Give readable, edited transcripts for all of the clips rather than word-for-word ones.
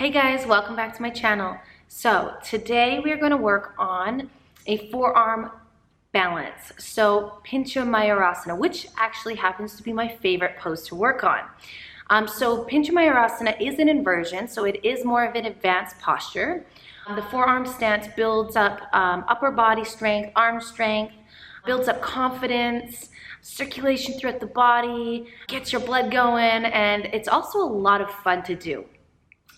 Hey guys, welcome back to my channel. So today we are going to work on a forearm balance. So Pincha Mayurasana, which actually happens to be my favorite pose to work on. So Pincha Mayurasana is an inversion, so it is more of an advanced posture. The forearm stance builds up upper body strength, arm strength, builds up confidence, circulation throughout the body, gets your blood going, and it's also a lot of fun to do.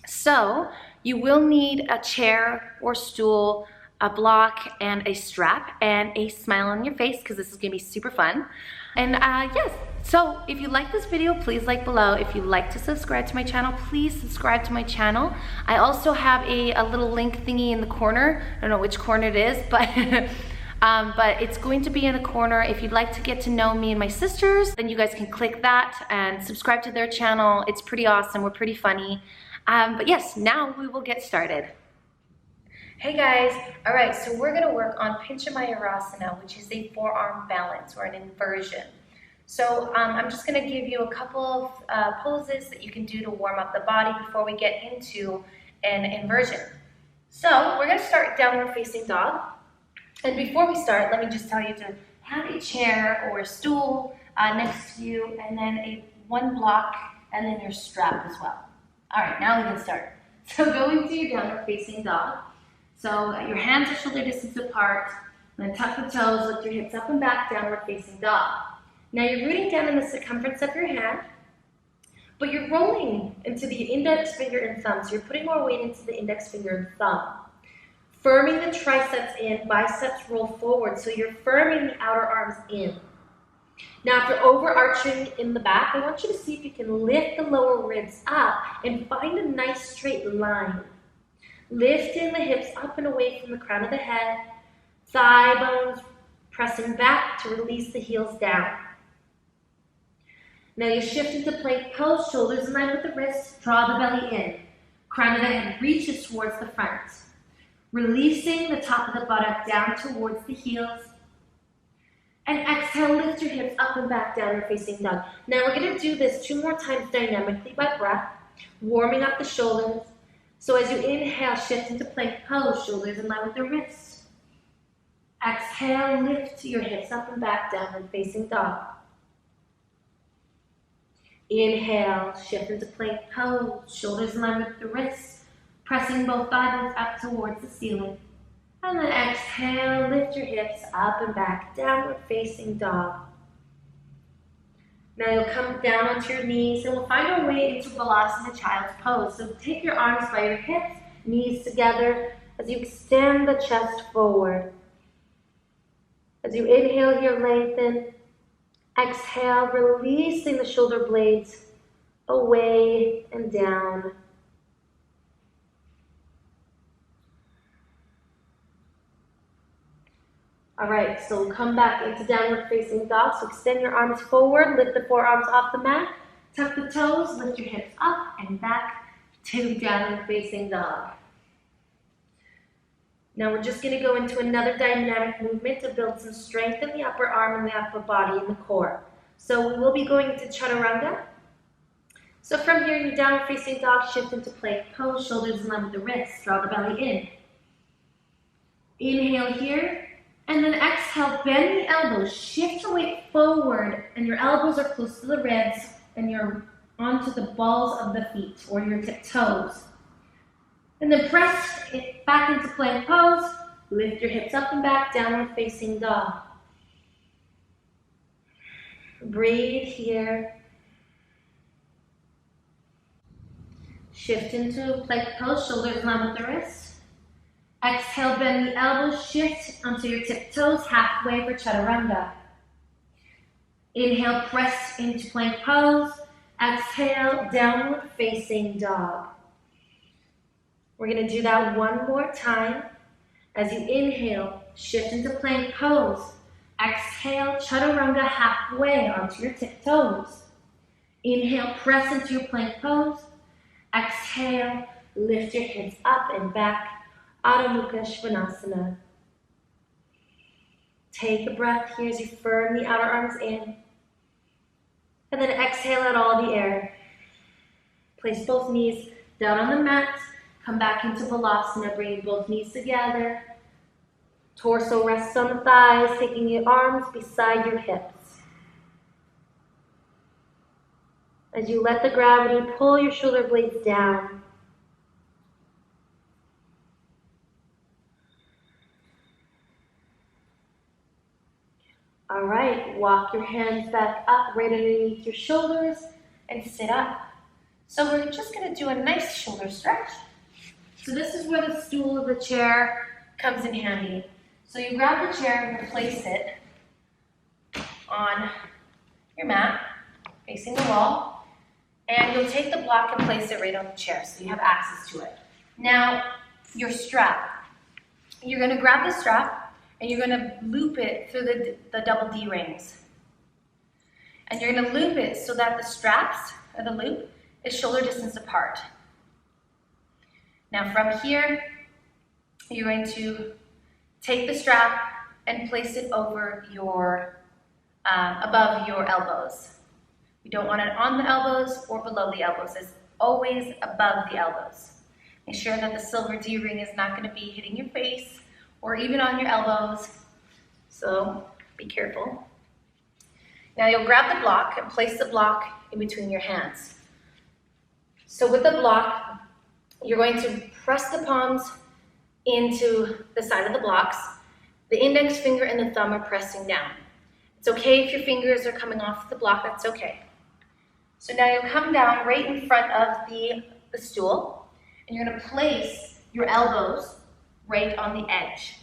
So you will need a chair or stool, a block, and a strap, and a smile on your face because this is going to be super fun. And yes, so if you like this video, please like below. If you'd like to subscribe to my channel, please subscribe to my channel. I also have a little link thingy in the corner. I don't know which corner it is, but but it's going to be in the corner. If you'd like to get to know me and my sisters, then you guys can click that and subscribe to their channel. It's pretty awesome. We're pretty funny. But yes, now we will get started. Hey guys, all right, so we're gonna work on Pincha Mayurasana, which is a forearm balance or an inversion. So I'm just gonna give you a couple of poses that you can do to warm up the body before we get into an inversion. So we're gonna start downward facing dog. And before we start, let me just tell you to have a chair or a stool next to you, and then one block, and then your strap as well. All right, now we can start. So go into your downward facing dog. So your hands are shoulder distance apart, and then tuck the toes, lift your hips up and back, downward facing dog. Now you're rooting down in the circumference of your hand, but you're rolling into the index finger and thumb. So you're putting more weight into the index finger and thumb. Firming the triceps in, biceps roll forward. So you're firming the outer arms in. Now, after overarching in the back, I want you to see if you can lift the lower ribs up and find a nice straight line. Lifting the hips up and away from the crown of the head, thigh bones pressing back to release the heels down. Now you shift into plank pose, shoulders in line with the wrists, draw the belly in. Crown of the head reaches towards the front. Releasing the top of the buttock down towards the heels. And exhale, lift your hips up and back, downward facing dog. Now we're going to do this 2 more times dynamically by breath, warming up the shoulders. So as you inhale, shift into plank pose, shoulders in line with the wrists. Exhale, lift your hips up and back, downward facing dog. Inhale, shift into plank pose, shoulders in line with the wrists, pressing both thigh bones up towards the ceiling. And then exhale, lift your hips up and back, downward facing dog. Now you'll come down onto your knees and we'll find our way into Balasana, child's pose. So take your arms by your hips, knees together as you extend the chest forward. As you inhale here, lengthen. Exhale, releasing the shoulder blades away and down. All right, so we'll come back into downward facing dog. So extend your arms forward, lift the forearms off the mat, tuck the toes, lift your hips up and back to downward facing dog. Now we're just going to go into another dynamic movement to build some strength in the upper arm and the upper body and the core. So we will be going into chaturanga. So from here, in your downward facing dog, shift into plank pose, shoulders in line with the wrists, draw the belly in. Inhale here. And then exhale, bend the elbows, shift your weight forward, and your elbows are close to the ribs, and you're onto the balls of the feet, or your toes. And then press it back into plank pose, lift your hips up and back, downward facing dog. Breathe here. Shift into plank pose, shoulders in line with the wrists. Exhale, bend the elbows, shift onto your tiptoes, halfway for chaturanga. Inhale, press into plank pose. Exhale, downward facing dog. We're going to do that 1 more time. As you inhale, shift into plank pose. Exhale, chaturanga halfway onto your tiptoes. Inhale, press into your plank pose. Exhale, lift your hips up and back. Adho Mukha Svanasana. Take a breath here as you firm the outer arms in. And then exhale out all the air. Place both knees down on the mat. Come back into Balasana, bringing both knees together. Torso rests on the thighs, taking your arms beside your hips. As you let the gravity pull your shoulder blades down. All right, walk your hands back up right underneath your shoulders and sit up. So we're just going to do a nice shoulder stretch. So this is where the stool or the chair comes in handy. So you grab the chair and place it on your mat, facing the wall, and you'll take the block and place it right on the chair so you have access to it. Now, your strap. You're going to grab the strap and you're going to loop it through the double D rings. And you're going to loop it so that the straps, or the loop, is shoulder distance apart. Now from here, you're going to take the strap and place it over your, above your elbows. You don't want it on the elbows or below the elbows. It's always above the elbows. Make sure that the silver D ring is not going to be hitting your face or even on your elbows. So be careful. Now you'll grab the block and place the block in between your hands. So with the block, you're going to press the palms into the side of the blocks. The index finger and the thumb are pressing down. It's okay if your fingers are coming off the block, that's okay. So now you'll come down right in front of the stool, and you're going to place your elbows right on the edge.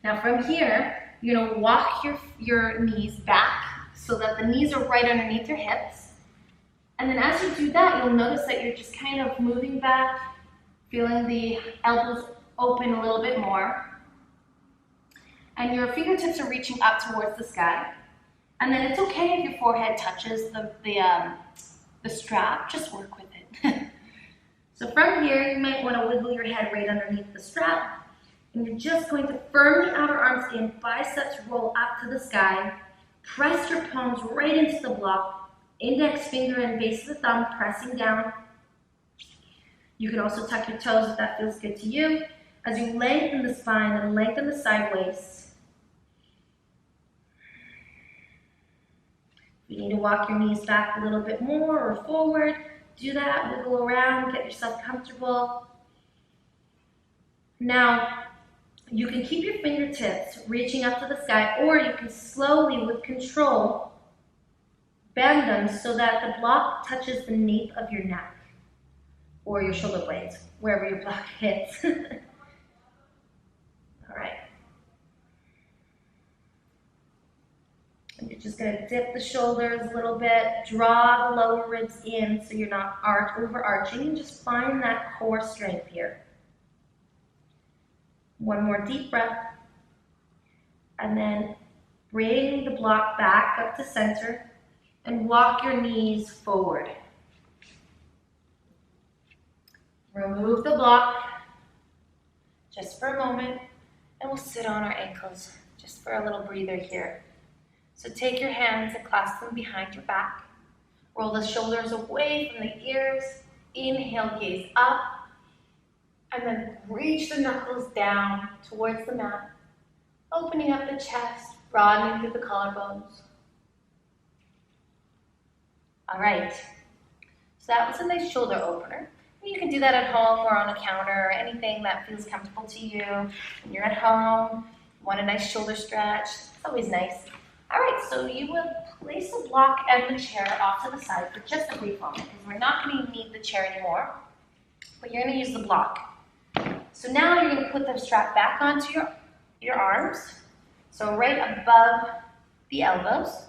Now from here, you're going to walk your knees back so that the knees are right underneath your hips. And then as you do that, you'll notice that you're just kind of moving back, feeling the elbows open a little bit more. And your fingertips are reaching up towards the sky. And then it's okay if your forehead touches the strap, just work with it. So from here, you might want to wiggle your head right underneath the strap. And you're just going to firm the outer arms in, biceps roll up to the sky, press your palms right into the block, index finger and base of the thumb pressing down. You can also tuck your toes if that feels good to you. As you lengthen the spine and lengthen the side waist. You need to walk your knees back a little bit more or forward. Do that, wiggle around, get yourself comfortable. Now, you can keep your fingertips reaching up to the sky, or you can slowly, with control, bend them so that the block touches the nape of your neck or your shoulder blades, wherever your block hits. All right. And you're just going to dip the shoulders a little bit, draw the lower ribs in so you're not overarching, and just find that core strength here. One more deep breath, and then bring the block back up to center and walk your knees forward. Remove the block just for a moment, and we'll sit on our ankles just for a little breather here. So take your hands and clasp them behind your back. Roll the shoulders away from the ears. Inhale, gaze up. And then reach the knuckles down towards the mat. Opening up the chest, broadening through the collarbones. All right. So that was a nice shoulder opener. You can do that at home or on a counter or anything that feels comfortable to you. When you're at home, you want a nice shoulder stretch. It's always nice. All right, so you will place the block and the chair off to the side for just a brief moment because we're not going to need the chair anymore, but you're going to use the block. So now you're going to put the strap back onto your arms, so right above the elbows.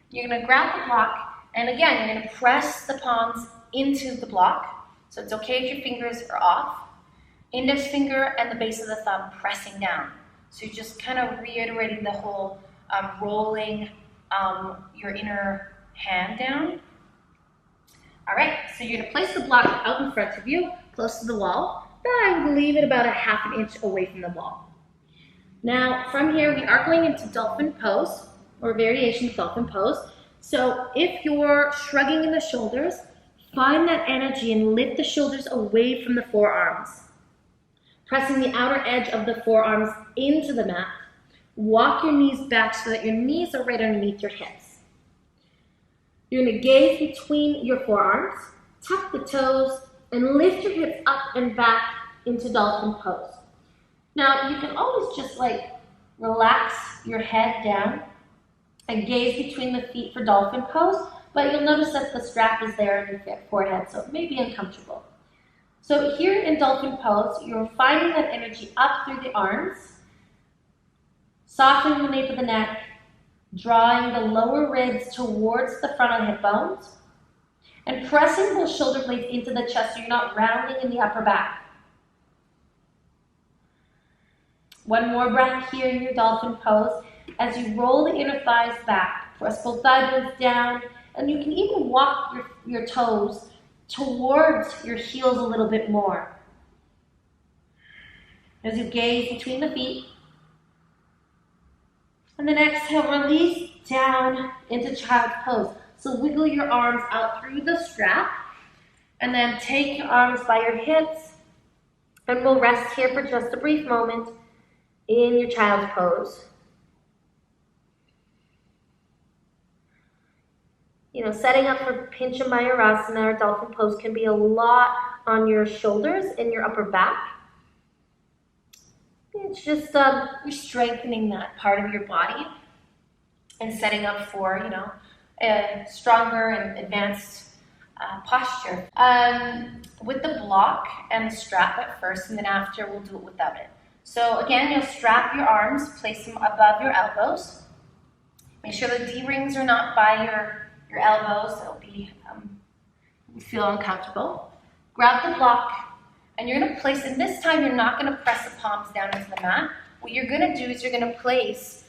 You're going to grab the block, and again, you're going to press the palms into the block, so it's okay if your fingers are off. Index finger and the base of the thumb pressing down. So you're just kind of reiterating the whole rolling your inner hand down. All right, so you're going to place the block out in front of you, close to the wall. Then I would leave it about a ½ an inch away from the wall. Now, from here, we are going into dolphin pose, or variation of dolphin pose. So if you're shrugging in the shoulders, Find that energy and lift the shoulders away from the forearms. Pressing the outer edge of the forearms into the mat. Walk your knees back so that your knees are right underneath your hips. You're going to gaze between your forearms, tuck the toes, and lift your hips up and back into dolphin pose. Now, you can always just relax your head down and gaze between the feet for dolphin pose, but you'll notice that the strap is there on your forehead, so it may be uncomfortable. So here in dolphin pose, you're finding that energy up through the arms, softening the nape of the neck, drawing the lower ribs towards the front of the hip bones, and pressing those shoulder blades into the chest so you're not rounding in the upper back. One more breath here in your dolphin pose as you roll the inner thighs back. Press both thigh bones down, and you can even walk your toes towards your heels a little bit more. As you gaze between the feet, and then exhale, release down into child's pose. So wiggle your arms out through the strap, and then take your arms by your hips, and we'll rest here for just a brief moment in your child's pose. Setting up for Pincha Mayurasana or dolphin pose can be a lot on your shoulders and your upper back. It's just you're strengthening that part of your body and setting up for a stronger and advanced posture. With the block and the strap at first, and then after we'll do it without it. So again, you'll strap your arms, place them above your elbows. Make sure the D-rings are not by your elbows, it'll be, you feel uncomfortable. Grab the block, and you're gonna place, and this time you're not gonna press the palms down into the mat. What you're gonna do is you're gonna place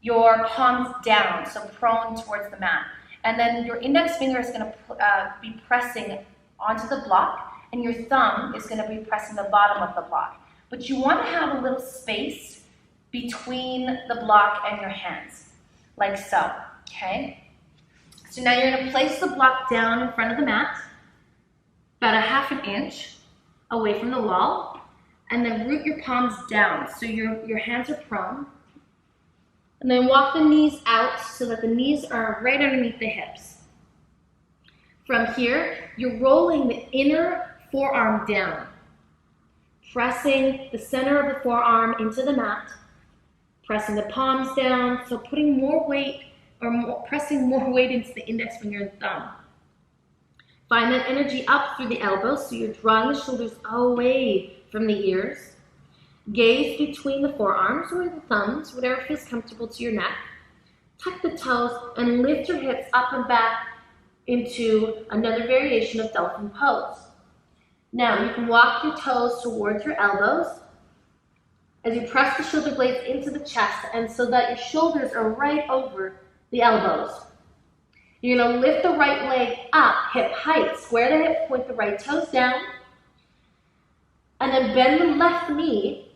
your palms down, so prone towards the mat. And then your index finger is gonna be pressing onto the block, and your thumb is gonna be pressing the bottom of the block. But you wanna have a little space between the block and your hands, like so, okay? So now you're going to place the block down in front of the mat, about a ½ an inch away from the wall, and then root your palms down so your hands are prone. And then walk the knees out so that the knees are right underneath the hips. From here, you're rolling the inner forearm down, pressing the center of the forearm into the mat, pressing the palms down, so putting more weight pressing more weight into the index finger and thumb. Find that energy up through the elbows, so you're drawing the shoulders away from the ears. Gaze between the forearms or the thumbs, whatever feels comfortable to your neck. Tuck the toes and lift your hips up and back into another variation of dolphin pose. Now you can walk your toes towards your elbows as you press the shoulder blades into the chest, and so that your shoulders are right over the elbows. You're going to lift the right leg up, hip height, square the hip, point the right toes down, and then bend the left knee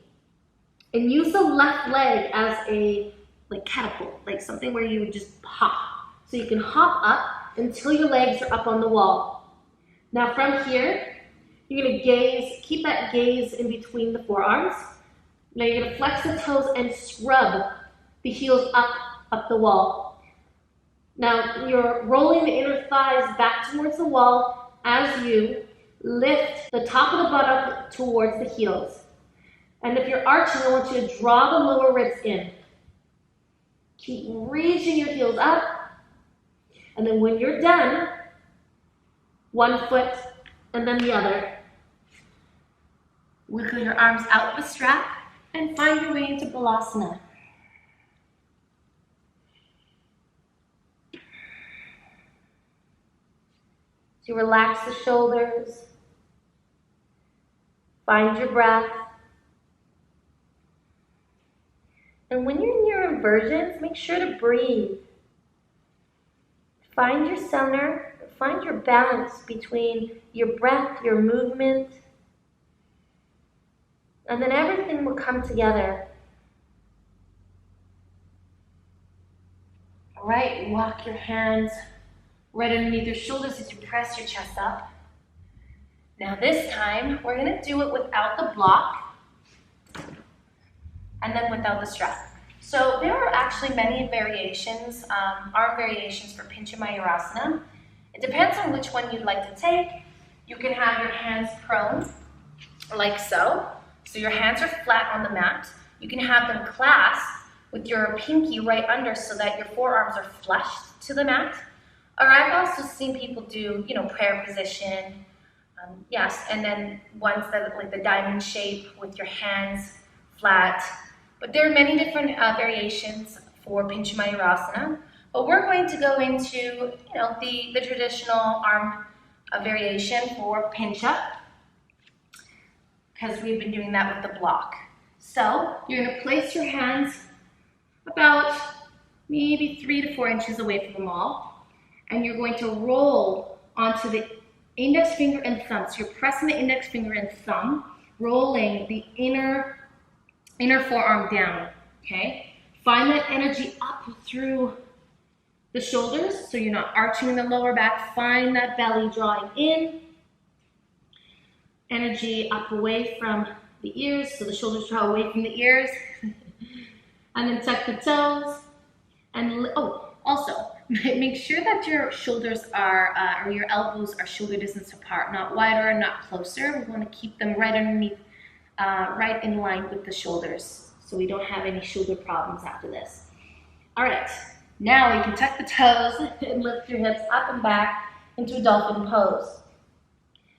and use the left leg as a catapult, like something where you would just hop. So you can hop up until your legs are up on the wall. Now from here, you're going to keep that gaze in between the forearms. Now you're going to flex the toes and scrub the heels up the wall. Now you're rolling the inner thighs back towards the wall as you lift the top of the buttock towards the heels. And if you're arching, I want you to draw the lower ribs in. Keep reaching your heels up. And then when you're done, one foot and then the other. Wiggle your arms out of the strap and find your way into Balasana. So relax the shoulders, find your breath. And when you're in your inversions, make sure to breathe. Find your center, find your balance between your breath, your movement, and then everything will come together. All right, walk your hands right underneath your shoulders as you press your chest up. Now this time, we're gonna do it without the block and then without the strap. So there are actually many variations, arm variations for Pincha Mayurasana. It depends on which one you'd like to take. You can have your hands prone, like so. So your hands are flat on the mat. You can have them clasped with your pinky right under so that your forearms are flushed to the mat. Or I've also seen people do, prayer position. Yes, and then ones that like the diamond shape with your hands flat. But there are many different variations for Pincha Mayurasana. But we're going to go into, the traditional arm variation for Pincha, because we've been doing that with the block. So you're going to place your hands about maybe 3 to 4 inches away from the wall, and you're going to roll onto the index finger and thumb. So you're pressing the index finger and thumb, rolling the inner forearm down, okay? Find that energy up through the shoulders, so you're not arching in the lower back. Find that belly drawing in. Energy up away from the ears, so the shoulders draw away from the ears. And then tuck the toes. And also, make sure that your shoulders are, or your elbows are shoulder distance apart, not wider and not closer. We want to keep them right underneath, right in line with the shoulders, so we don't have any shoulder problems after this. All right, now you can tuck the toes and lift your hips up and back into a dolphin pose.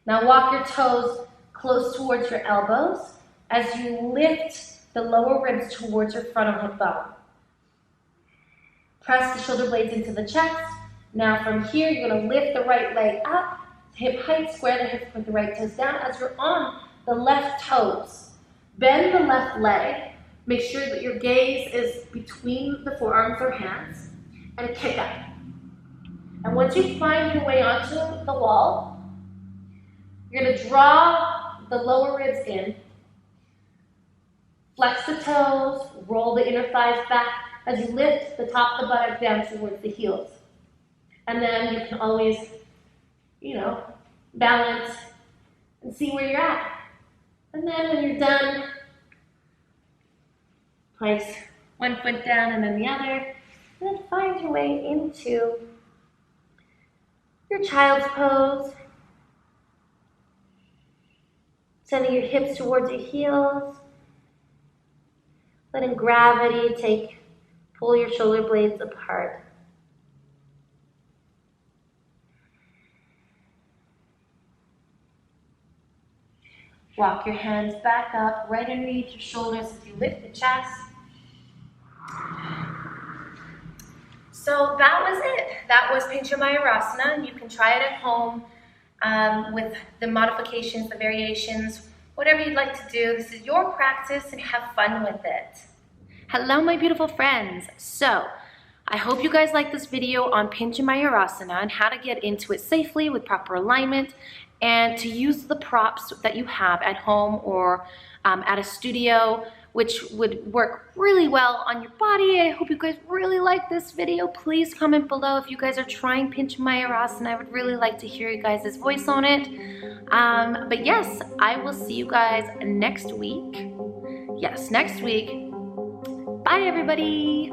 Now walk your toes close towards your elbows as you lift the lower ribs towards your frontal hip bone. Press the shoulder blades into the chest. Now from here, you're going to lift the right leg up, hip height, square the hips with the right toes down as you're on the left toes. Bend the left leg. Make sure that your gaze is between the forearms or hands, and kick up. And once you find your way onto the wall, you're going to draw the lower ribs in, flex the toes, roll the inner thighs back as you lift the top of the buttock down towards the heels. And then you can always, balance and see where you're at. And then when you're done, place one foot down and then the other, and then find your way into your child's pose. Sending your hips towards your heels. Letting gravity pull your shoulder blades apart. Walk your hands back up, right underneath your shoulders as you lift the chest. So that was it. That was Pincha Mayurasana. You can try it at home with the modifications, the variations, whatever you'd like to do. This is your practice and have fun with it. Hello, my beautiful friends. So I hope you guys like this video on Pincha Mayurasana and how to get into it safely with proper alignment and to use the props that you have at home or at a studio, which would work really well on your body. I hope you guys really like this video. Please comment below if you guys are trying Pincha Mayurasana. I would really like to hear you guys' voice on it. But yes, I will see you guys next week. Yes, next week. Bye, everybody.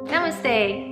Namaste.